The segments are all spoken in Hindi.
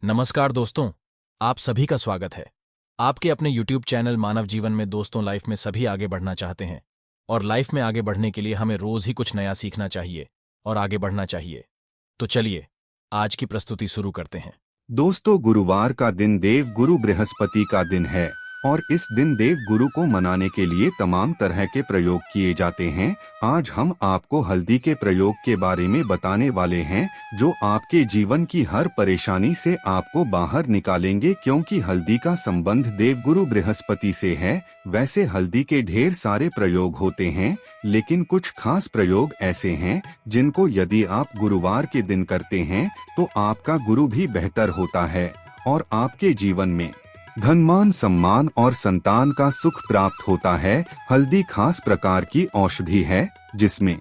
नमस्कार दोस्तों, आप सभी का स्वागत है। आपके अपने YouTube चैनल मानव जीवन में दोस्तों लाइफ में सभी आगे बढ़ना चाहते हैं और लाइफ में आगे बढ़ने के लिए हमें रोज ही कुछ नया सीखना चाहिए और आगे बढ़ना चाहिए। तो चलिए आज की प्रस्तुति शुरू करते हैं। दोस्तों, गुरुवार का दिन देव गुरु बृहस्पति का दिन है और इस दिन देव गुरु को मनाने के लिए तमाम तरह के प्रयोग किए जाते हैं। आज हम आपको हल्दी के प्रयोग के बारे में बताने वाले हैं जो आपके जीवन की हर परेशानी से आपको बाहर निकालेंगे, क्योंकि हल्दी का संबंध देव गुरु बृहस्पति से है। वैसे हल्दी के ढेर सारे प्रयोग होते हैं, लेकिन कुछ खास प्रयोग ऐसे हैं जिनको यदि आप गुरुवार के दिन करते हैं तो आपका गुरु भी बेहतर होता है और आपके जीवन में धन मान सम्मान और संतान का सुख प्राप्त होता है। हल्दी खास प्रकार की औषधि है जिसमें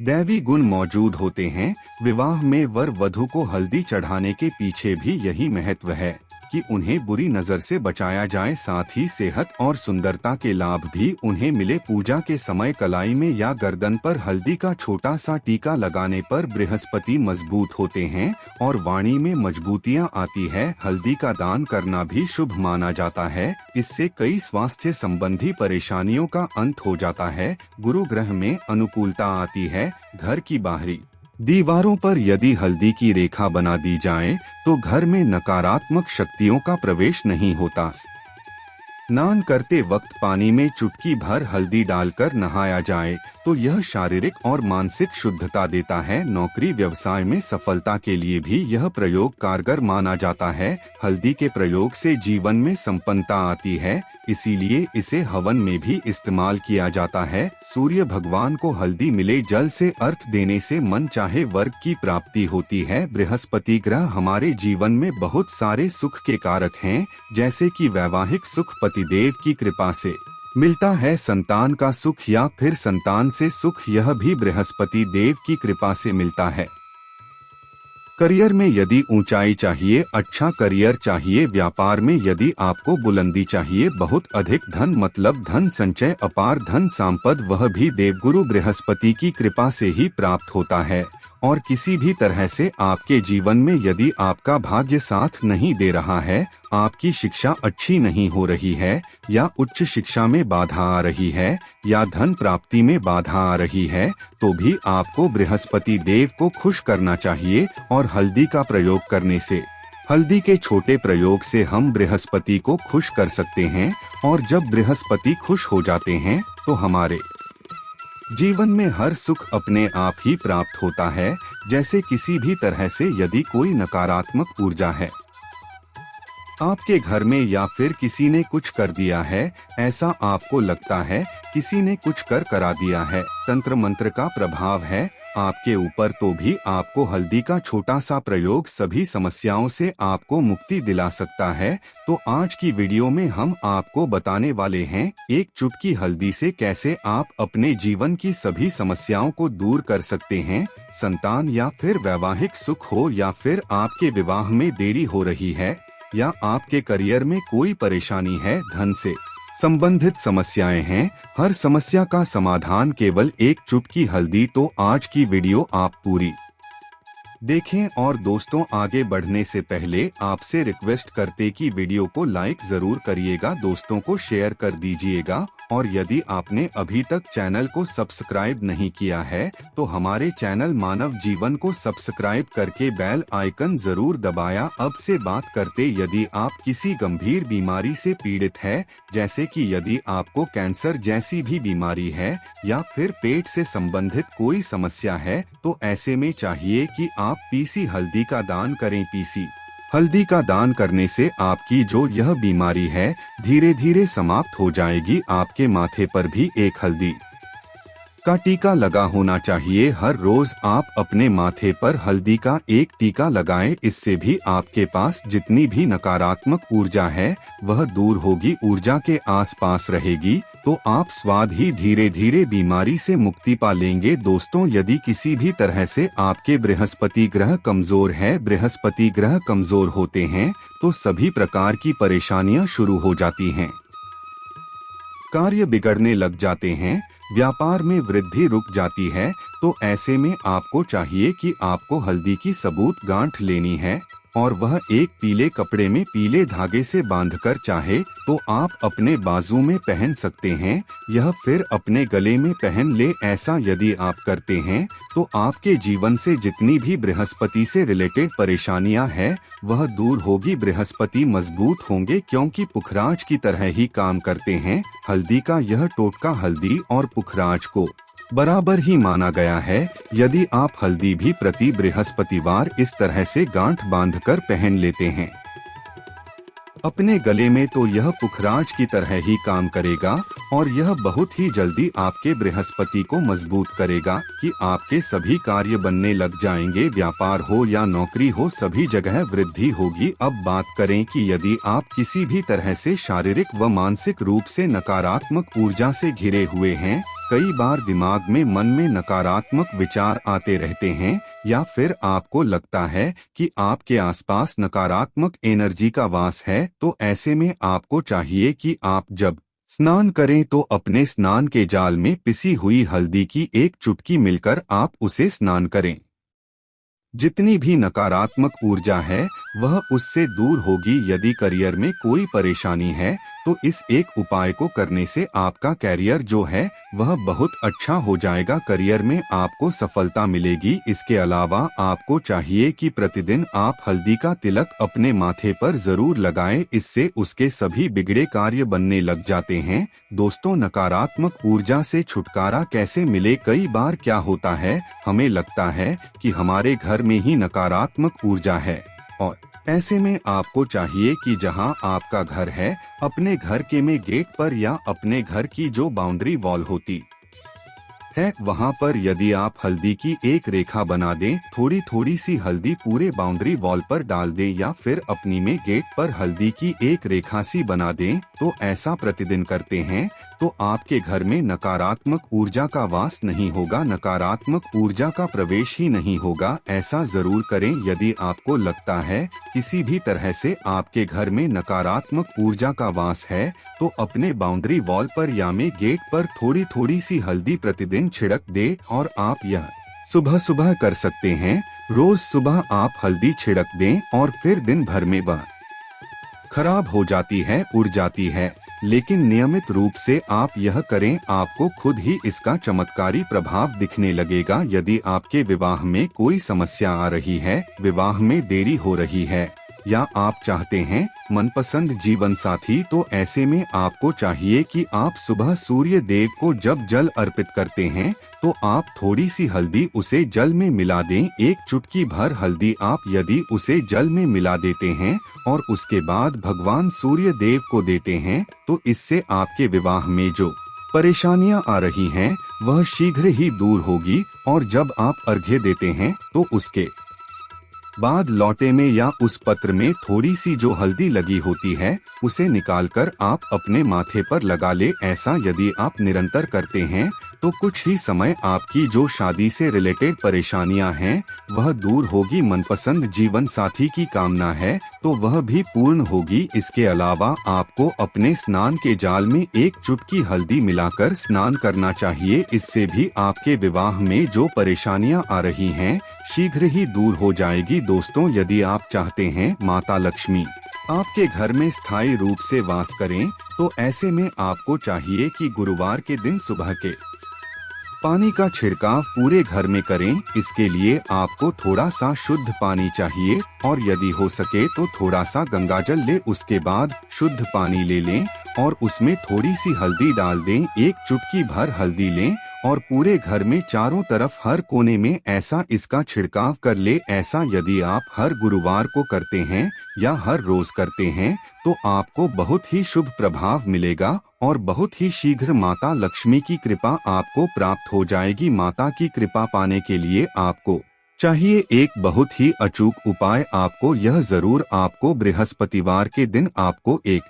दैवी गुण मौजूद होते हैं। विवाह में वर वधु को हल्दी चढ़ाने के पीछे भी यही महत्व है कि उन्हें बुरी नजर से बचाया जाए, साथ ही सेहत और सुंदरता के लाभ भी उन्हें मिले। पूजा के समय कलाई में या गर्दन पर हल्दी का छोटा सा टीका लगाने पर बृहस्पति मजबूत होते हैं और वाणी में मजबूतियां आती है। हल्दी का दान करना भी शुभ माना जाता है। इससे कई स्वास्थ्य संबंधी परेशानियों का अंत हो जाता है। गुरु ग्रह में अनुकूलता आती है। घर की बाहरी दीवारों पर यदि हल्दी की रेखा बना दी जाए तो घर में नकारात्मक शक्तियों का प्रवेश नहीं होता। स्नान करते वक्त पानी में चुटकी भर हल्दी डालकर नहाया जाए तो यह शारीरिक और मानसिक शुद्धता देता है। नौकरी व्यवसाय में सफलता के लिए भी यह प्रयोग कारगर माना जाता है। हल्दी के प्रयोग से जीवन में संपन्नता आती है, इसीलिए इसे हवन में भी इस्तेमाल किया जाता है। सूर्य भगवान को हल्दी मिले जल से अर्घ देने से मन चाहे वर्ग की प्राप्ति होती है। बृहस्पति ग्रह हमारे जीवन में बहुत सारे सुख के कारक हैं, जैसे कि वैवाहिक सुख पतिदेव की कृपा से मिलता है, संतान का सुख या फिर संतान से सुख यह भी बृहस्पति देव की कृपा से मिलता है। करियर में यदि ऊंचाई चाहिए, अच्छा करियर चाहिए, व्यापार में यदि आपको बुलंदी चाहिए, बहुत अधिक धन मतलब धन संचय, अपार धन संपद, वह भी देवगुरु बृहस्पति की कृपा से ही प्राप्त होता है। और किसी भी तरह से आपके जीवन में यदि आपका भाग्य साथ नहीं दे रहा है, आपकी शिक्षा अच्छी नहीं हो रही है या उच्च शिक्षा में बाधा आ रही है या धन प्राप्ति में बाधा आ रही है, तो भी आपको बृहस्पति देव को खुश करना चाहिए और हल्दी का प्रयोग करने से, हल्दी के छोटे प्रयोग से हम बृहस्पति को खुश कर सकते हैं। और जब बृहस्पति खुश हो जाते हैं तो हमारे जीवन में हर सुख अपने आप ही प्राप्त होता है। जैसे किसी भी तरह से यदि कोई नकारात्मक ऊर्जा है आपके घर में या फिर किसी ने कुछ कर दिया है, ऐसा आपको लगता है किसी ने कुछ कर करा दिया है, तंत्र मंत्र का प्रभाव है आपके ऊपर, तो भी आपको हल्दी का छोटा सा प्रयोग सभी समस्याओं से आपको मुक्ति दिला सकता है। तो आज की वीडियो में हम आपको बताने वाले हैं एक चुटकी हल्दी से कैसे आप अपने जीवन की सभी समस्याओं को दूर कर सकते हैं। संतान या फिर वैवाहिक सुख हो या फिर आपके विवाह में देरी हो रही है या आपके करियर में कोई परेशानी है, धन से संबंधित समस्याएं हैं, हर समस्या का समाधान केवल एक चुटकी हल्दी। तो आज की वीडियो आप पूरी देखें। और दोस्तों, आगे बढ़ने से पहले आपसे रिक्वेस्ट करते कि वीडियो को लाइक जरूर करिएगा, दोस्तों को शेयर कर दीजिएगा और यदि आपने अभी तक चैनल को सब्सक्राइब नहीं किया है तो हमारे चैनल मानव जीवन को सब्सक्राइब करके बेल आइकन जरूर दबाया। अब से बात करते, यदि आप किसी गंभीर बीमारी से पीड़ित है, जैसे कि यदि आपको कैंसर जैसी भी बीमारी है या फिर पेट से संबंधित कोई समस्या है, तो ऐसे में चाहिए कि आप पीसी हल्दी का दान करें। पीसी हल्दी का दान करने से आपकी जो यह बीमारी है धीरे धीरे समाप्त हो जाएगी। आपके माथे पर भी एक हल्दी का टीका लगा होना चाहिए। हर रोज आप अपने माथे पर हल्दी का एक टीका लगाएं, इससे भी आपके पास जितनी भी नकारात्मक ऊर्जा है वह दूर होगी, ऊर्जा के आसपास रहेगी, तो आप स्वाद ही धीरे धीरे बीमारी से मुक्ति पा लेंगे। दोस्तों, यदि किसी भी तरह से आपके बृहस्पति ग्रह कमजोर है, बृहस्पति ग्रह कमजोर होते हैं तो सभी प्रकार की परेशानियां शुरू हो जाती हैं, कार्य बिगड़ने लग जाते हैं, व्यापार में वृद्धि रुक जाती है। तो ऐसे में आपको चाहिए कि आपको हल्दी की सबूत गांठ लेनी है और वह एक पीले कपड़े में पीले धागे से बांधकर चाहे तो आप अपने बाजू में पहन सकते हैं, यह फिर अपने गले में पहन ले। ऐसा यदि आप करते हैं तो आपके जीवन से जितनी भी बृहस्पति से रिलेटेड परेशानियां हैं वह दूर होगी। बृहस्पति मजबूत होंगे क्योंकि पुखराज की तरह ही काम करते हैं। हल्दी का यह टोटका हल्दी और पुखराज को बराबर ही माना गया है। यदि आप हल्दी भी प्रति बृहस्पतिवार इस तरह से गांठ बांधकर पहन लेते हैं अपने गले में तो यह पुखराज की तरह ही काम करेगा और यह बहुत ही जल्दी आपके बृहस्पति को मजबूत करेगा कि आपके सभी कार्य बनने लग जाएंगे। व्यापार हो या नौकरी हो, सभी जगह वृद्धि होगी। अब बात करें कि यदि आप किसी भी तरह से शारीरिक व मानसिक रूप से नकारात्मक ऊर्जा से घिरे हुए हैं, कई बार दिमाग में मन में नकारात्मक विचार आते रहते हैं या फिर आपको लगता है कि आपके आसपास नकारात्मक एनर्जी का वास है, तो ऐसे में आपको चाहिए कि आप जब स्नान करें तो अपने स्नान के जाल में पिसी हुई हल्दी की एक चुटकी मिलकर आप उसे स्नान करें। जितनी भी नकारात्मक ऊर्जा है वह उससे दूर होगी। यदि करियर में कोई परेशानी है तो इस एक उपाय को करने से आपका कैरियर जो है वह बहुत अच्छा हो जाएगा। करियर में आपको सफलता मिलेगी। इसके अलावा आपको चाहिए कि प्रतिदिन आप हल्दी का तिलक अपने माथे पर जरूर लगाएं, इससे उसके सभी बिगड़े कार्य बनने लग जाते हैं। दोस्तों, नकारात्मक ऊर्जा से छुटकारा कैसे मिले? कई बार क्या होता है, हमें लगता है कि हमारे घर में ही नकारात्मक ऊर्जा है और ऐसे में आपको चाहिए कि जहां आपका घर है, अपने घर के में गेट पर या अपने घर की जो बाउंड्री वॉल होती है वहां पर यदि आप हल्दी की एक रेखा बना दें, थोड़ी थोड़ी सी हल्दी पूरे बाउंड्री वॉल पर डाल दें या फिर अपनी में गेट पर हल्दी की एक रेखा सी बना दें, तो ऐसा प्रतिदिन करते हैं तो आपके घर में नकारात्मक ऊर्जा का वास नहीं होगा, नकारात्मक ऊर्जा का प्रवेश ही नहीं होगा। ऐसा जरूर करें। यदि आपको लगता है किसी भी तरह से आपके घर में नकारात्मक ऊर्जा का वास है तो अपने बाउंड्री वॉल पर या में गेट पर थोड़ी थोड़ी सी हल्दी प्रतिदिन छिड़क दे और आप यह सुबह सुबह कर सकते हैं। रोज सुबह आप हल्दी छिड़क दें और फिर दिन भर में वह खराब हो जाती है, उड़ जाती है, लेकिन नियमित रूप से आप यह करें, आपको खुद ही इसका चमत्कारी प्रभाव दिखने लगेगा। यदि आपके विवाह में कोई समस्या आ रही है, विवाह में देरी हो रही है या आप चाहते हैं मनपसंद जीवन साथी, तो ऐसे में आपको चाहिए कि आप सुबह सूर्य देव को जब जल अर्पित करते हैं तो आप थोड़ी सी हल्दी उसे जल में मिला दें। एक चुटकी भर हल्दी आप यदि उसे जल में मिला देते हैं और उसके बाद भगवान सूर्य देव को देते हैं तो इससे आपके विवाह में जो परेशानियां आ रही हैं वह शीघ्र ही दूर होगी। और जब आप अर्घ्य देते हैं तो उसके बाद लौटे में या उस पत्र में थोड़ी सी जो हल्दी लगी होती है उसे निकालकर आप अपने माथे पर लगा ले। ऐसा यदि आप निरंतर करते हैं तो कुछ ही समय आपकी जो शादी से रिलेटेड परेशानियां हैं वह दूर होगी। मनपसंद जीवन साथी की कामना है तो वह भी पूर्ण होगी। इसके अलावा आपको अपने स्नान के जाल में एक चुटकी हल्दी मिलाकर स्नान करना चाहिए। इससे भी आपके विवाह में जो परेशानियां आ रही हैं शीघ्र ही दूर हो जाएगी। दोस्तों, यदि आप चाहते हैं माता लक्ष्मी आपके घर में स्थायी रूप से वास करें तो ऐसे में आपको चाहिए कि गुरुवार के दिन सुबह के पानी का छिड़काव पूरे घर में करें। इसके लिए आपको थोड़ा सा शुद्ध पानी चाहिए और यदि हो सके तो थोड़ा सा गंगाजल ले, उसके बाद शुद्ध पानी ले लें और उसमें थोड़ी सी हल्दी डाल दें। एक चुटकी भर हल्दी लें और पूरे घर में चारों तरफ हर कोने में ऐसा इसका छिड़काव कर ले। ऐसा यदि आप हर गुरुवार को करते हैं या हर रोज करते हैं तो आपको बहुत ही शुभ प्रभाव मिलेगा और बहुत ही शीघ्र माता लक्ष्मी की कृपा आपको प्राप्त हो जाएगी। माता की कृपा पाने के लिए आपको चाहिए एक बहुत ही अचूक उपाय। आपको यह जरूर आपको बृहस्पतिवार के दिन आपको एक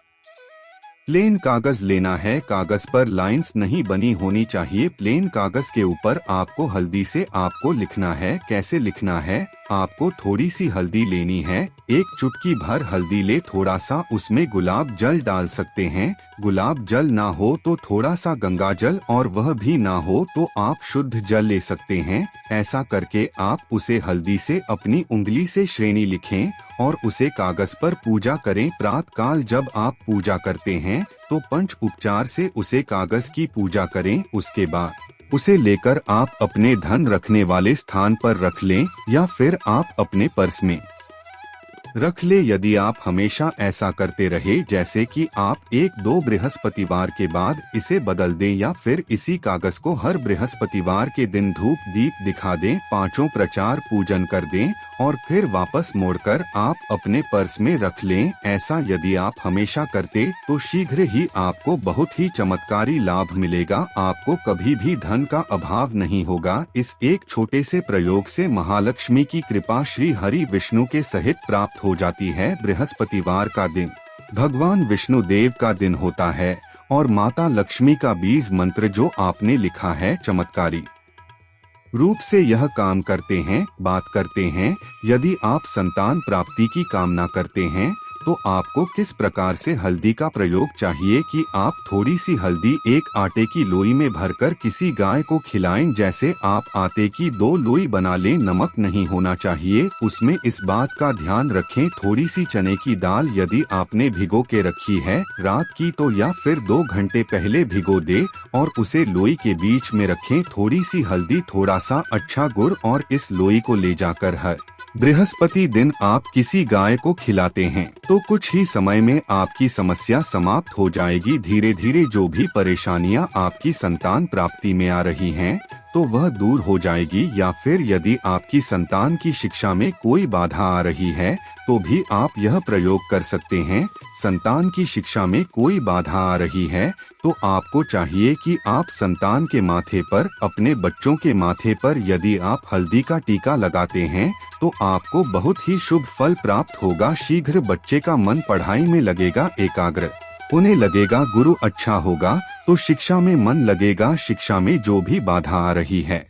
प्लेन कागज लेना है। कागज पर लाइंस नहीं बनी होनी चाहिए। प्लेन कागज के ऊपर आपको हल्दी से आपको लिखना है। कैसे लिखना है? आपको थोड़ी सी हल्दी लेनी है, एक चुटकी भर हल्दी ले, थोड़ा सा उसमें गुलाब जल डाल सकते हैं। गुलाब जल ना हो तो थोड़ा सा गंगा जल और वह भी ना हो तो आप शुद्ध जल ले सकते हैं। ऐसा करके आप उसे हल्दी से अपनी उंगली से श्रेणी लिखें और उसे कागज पर पूजा करें। प्रातः काल जब आप पूजा करते हैं तो पंच उपचार से उसे कागज की पूजा करें। उसके बाद उसे लेकर आप अपने धन रखने वाले स्थान पर रख लें या फिर आप अपने पर्स में रख ले। यदि आप हमेशा ऐसा करते रहे, जैसे कि आप 1-2 बृहस्पतिवार के बाद इसे बदल दें या फिर इसी कागज को हर बृहस्पतिवार के दिन धूप दीप दिखा दें, 5 प्रचार पूजन कर दें और फिर वापस मोड़कर आप अपने पर्स में रख लें। ऐसा यदि आप हमेशा करते तो शीघ्र ही आपको बहुत ही चमत्कारी लाभ मिलेगा। आपको कभी भी धन का अभाव नहीं होगा। इस एक छोटे से प्रयोग से महालक्ष्मी की कृपा श्री हरि विष्णु के सहित प्राप्त हो जाती है। बृहस्पतिवार का दिन भगवान विष्णु देव का दिन होता है और माता लक्ष्मी का बीज मंत्र जो आपने लिखा है चमत्कारी रूप से यह काम करते हैं। बात करते हैं, यदि आप संतान प्राप्ति की कामना करते हैं तो आपको किस प्रकार से हल्दी का प्रयोग चाहिए कि आप थोड़ी सी हल्दी एक आटे की लोई में भरकर किसी गाय को खिलाएं। जैसे आप आटे की 2 लोई बना लें, नमक नहीं होना चाहिए उसमें, इस बात का ध्यान रखें। थोड़ी सी चने की दाल यदि आपने भिगो के रखी है रात की तो या फिर 2 घंटे पहले भिगो दे और उसे लोई के बीच में रखें। थोड़ी सी हल्दी, थोड़ा सा अच्छा गुड़ और इस लोई को ले जाकर हर बृहस्पति दिन आप किसी गाय को खिलाते हैं तो कुछ ही समय में आपकी समस्या समाप्त हो जाएगी। धीरे धीरे जो भी परेशानियां आपकी संतान प्राप्ति में आ रही हैं तो वह दूर हो जाएगी। या फिर यदि आपकी संतान की शिक्षा में कोई बाधा आ रही है तो भी आप यह प्रयोग कर सकते हैं। संतान की शिक्षा में कोई बाधा आ रही है तो आपको चाहिए कि आप संतान के माथे पर, अपने बच्चों के माथे पर यदि आप हल्दी का टीका लगाते हैं तो आपको बहुत ही शुभ फल प्राप्त होगा। शीघ्र बच्चे का मन पढ़ाई में लगेगा, एकाग्र उन्हें लगेगा, गुरु अच्छा होगा तो शिक्षा में मन लगेगा। शिक्षा में जो भी बाधा आ रही है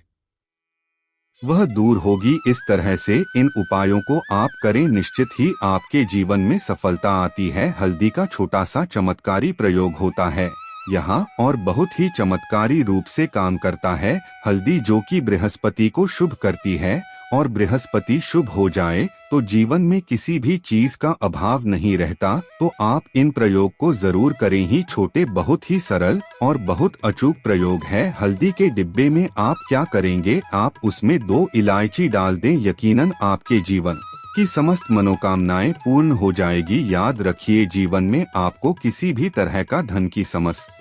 वह दूर होगी। इस तरह से इन उपायों को आप करें, निश्चित ही आपके जीवन में सफलता आती है। हल्दी का छोटा सा चमत्कारी प्रयोग होता है यहाँ और बहुत ही चमत्कारी रूप से काम करता है। हल्दी जो कि बृहस्पति को शुभ करती है और बृहस्पति शुभ हो जाए तो जीवन में किसी भी चीज का अभाव नहीं रहता। तो आप इन प्रयोग को जरूर करें ही। छोटे, बहुत ही सरल और बहुत अचूक प्रयोग है। हल्दी के डिब्बे में आप क्या करेंगे, आप उसमें 2 इलायची डाल दें। यकीनन आपके जीवन की समस्त मनोकामनाएं पूर्ण हो जाएगी। याद रखिए, जीवन में आपको किसी भी तरह का धन की समस्या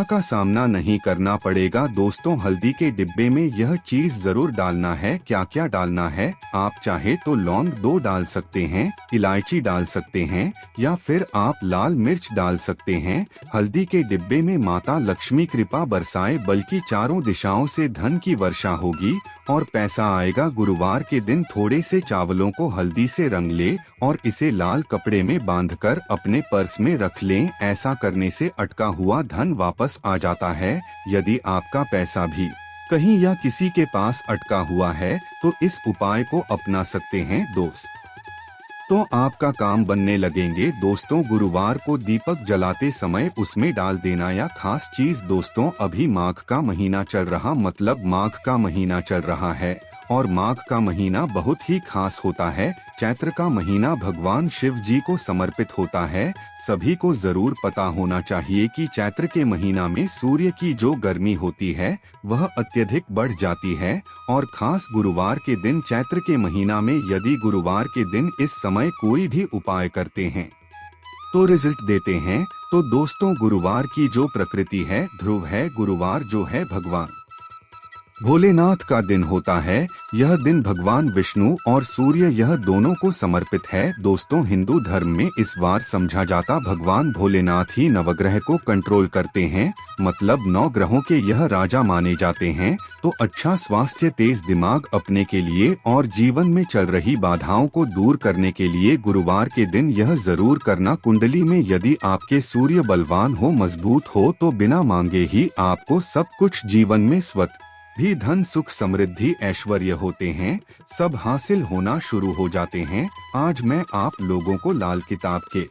का सामना नहीं करना पड़ेगा। दोस्तों, हल्दी के डिब्बे में यह चीज जरूर डालना है। क्या क्या डालना है, आप चाहे तो लौंग 2 डाल सकते हैं, इलायची डाल सकते हैं या फिर आप लाल मिर्च डाल सकते हैं। हल्दी के डिब्बे में माता लक्ष्मी कृपा बरसाए, बल्कि चारों दिशाओं से धन की वर्षा होगी और पैसा आएगा। गुरुवार के दिन थोड़े से चावलों को हल्दी से रंग ले और इसे लाल कपड़े में बांधकर अपने पर्स में रख लें। ऐसा करने से अटका हुआ धन वापस आ जाता है। यदि आपका पैसा भी कहीं या किसी के पास अटका हुआ है तो इस उपाय को अपना सकते हैं दोस्त, तो आपका काम बनने लगेंगे। दोस्तों, गुरुवार को दीपक जलाते समय उसमें डाल देना या खास चीज। दोस्तों, अभी माघ का महीना चल रहा, मतलब माघ का महीना चल रहा है और माघ का महीना बहुत ही खास होता है। चैत्र का महीना भगवान शिव जी को समर्पित होता है। सभी को जरूर पता होना चाहिए कि चैत्र के महीना में सूर्य की जो गर्मी होती है वह अत्यधिक बढ़ जाती है और खास गुरुवार के दिन, चैत्र के महीना में यदि गुरुवार के दिन इस समय कोई भी उपाय करते हैं तो रिजल्ट देते हैं। तो दोस्तों, गुरुवार की जो प्रकृति है ध्रुव है। गुरुवार जो है भगवान भोलेनाथ का दिन होता है। यह दिन भगवान विष्णु और सूर्य यह दोनों को समर्पित है। दोस्तों, हिंदू धर्म में इस बार समझा जाता भगवान भोलेनाथ ही नवग्रह को कंट्रोल करते हैं, मतलब 9 ग्रहों के यह राजा माने जाते हैं। तो अच्छा स्वास्थ्य, तेज दिमाग अपने के लिए और जीवन में चल रही बाधाओं को दूर करने के लिए गुरुवार के दिन यह जरूर करना। कुंडली में यदि आपके सूर्य बलवान हो, मजबूत हो तो बिना मांगे ही आपको सब कुछ जीवन में स्वतः भी धन, सुख, समृद्धि, ऐश्वर्य होते हैं, सब हासिल होना शुरू हो जाते हैं। आज मैं आप लोगों को लाल किताब के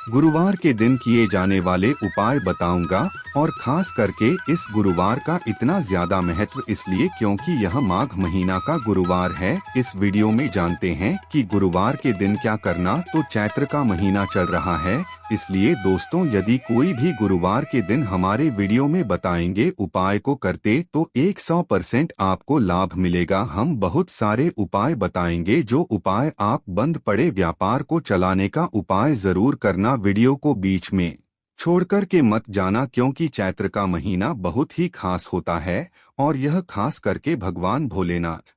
गुरुवार के दिन किए जाने वाले उपाय बताऊंगा और खास करके इस गुरुवार का इतना ज्यादा महत्व इसलिए क्योंकि यह माघ महीना का गुरुवार है। इस वीडियो में जानते हैं कि गुरुवार के दिन क्या करना। तो चैत्र का महीना चल रहा है, इसलिए दोस्तों यदि कोई भी गुरुवार के दिन हमारे वीडियो में बताएंगे उपाय को करते तो 100% आपको लाभ मिलेगा। हम बहुत सारे उपाय बताएंगे, जो उपाय आप बंद पड़े व्यापार को चलाने का उपाय जरूर करना। वीडियो को बीच में छोड़कर के मत जाना, क्योंकि चैत्र का महीना बहुत ही खास होता है और यह खास करके भगवान भोलेनाथ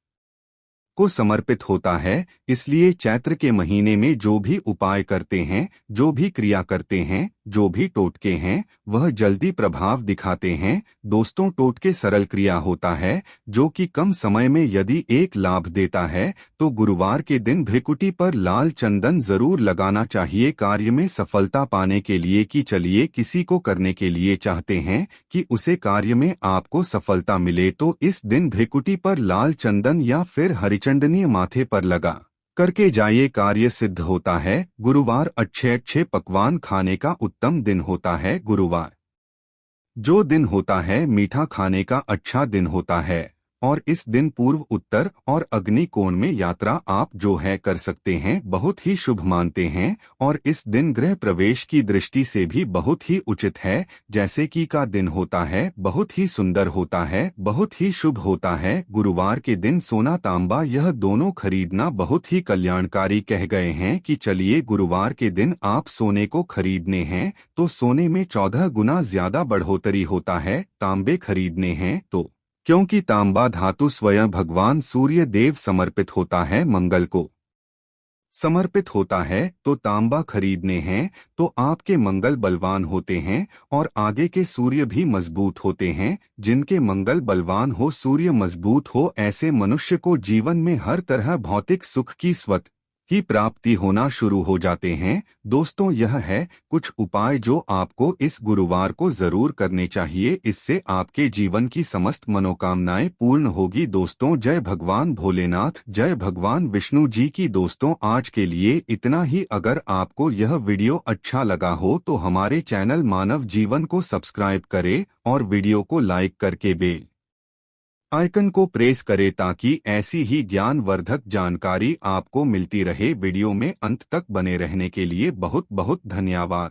को समर्पित होता है। इसलिए चैत्र के महीने में जो भी उपाय करते हैं, जो भी क्रिया करते हैं, जो भी टोटके हैं, वह जल्दी प्रभाव दिखाते हैं। दोस्तों टोटके सरल क्रिया होता है जो कि कम समय में यदि एक लाभ देता है तो गुरुवार के दिन भ्रिकुटी पर लाल चंदन जरूर लगाना चाहिए कार्य में सफलता पाने के लिए। कि चलिए किसी को करने के लिए चाहते हैं कि उसे कार्य में आपको सफलता मिले तो इस दिन भ्रिकुटी पर लाल चंदन या फिर हरिचंदनीय माथे पर लगा करके जाइए, कार्य सिद्ध होता है। गुरुवार अच्छे अच्छे पकवान खाने का उत्तम दिन होता है। गुरुवार जो दिन होता है मीठा खाने का अच्छा दिन होता है और इस दिन पूर्व उत्तर और अग्नि कोण में यात्रा आप जो है कर सकते हैं, बहुत ही शुभ मानते हैं। और इस दिन गृह प्रवेश की दृष्टि से भी बहुत ही उचित है। जैसे कि का दिन होता है बहुत ही सुंदर होता है, बहुत ही शुभ होता है। गुरुवार के दिन सोना तांबा यह दोनों खरीदना बहुत ही कल्याणकारी कह गए हैं। कि चलिए गुरुवार के दिन आप सोने को खरीदने हैं तो सोने में 14 गुना ज्यादा बढ़ोतरी होता है। तांबे खरीदने हैं तो क्योंकि तांबा धातु स्वयं भगवान सूर्य देव समर्पित होता है, मंगल को समर्पित होता है, तो तांबा खरीदने हैं तो आपके मंगल बलवान होते हैं और आगे के सूर्य भी मजबूत होते हैं। जिनके मंगल बलवान हो, सूर्य मजबूत हो, ऐसे मनुष्य को जीवन में हर तरह भौतिक सुख की स्वत की प्राप्ति होना शुरू हो जाते हैं। दोस्तों यह है कुछ उपाय जो आपको इस गुरुवार को जरूर करने चाहिए, इससे आपके जीवन की समस्त मनोकामनाएं पूर्ण होगी। दोस्तों जय भगवान भोलेनाथ, जय भगवान विष्णु जी की। दोस्तों आज के लिए इतना ही। अगर आपको यह वीडियो अच्छा लगा हो तो हमारे चैनल मानव जीवन को सब्सक्राइब करें और वीडियो को लाइक करके बेल आइकन को प्रेस करें ताकि ऐसी ही ज्ञानवर्धक जानकारी आपको मिलती रहे। वीडियो में अंत तक बने रहने के लिए बहुत बहुत धन्यवाद।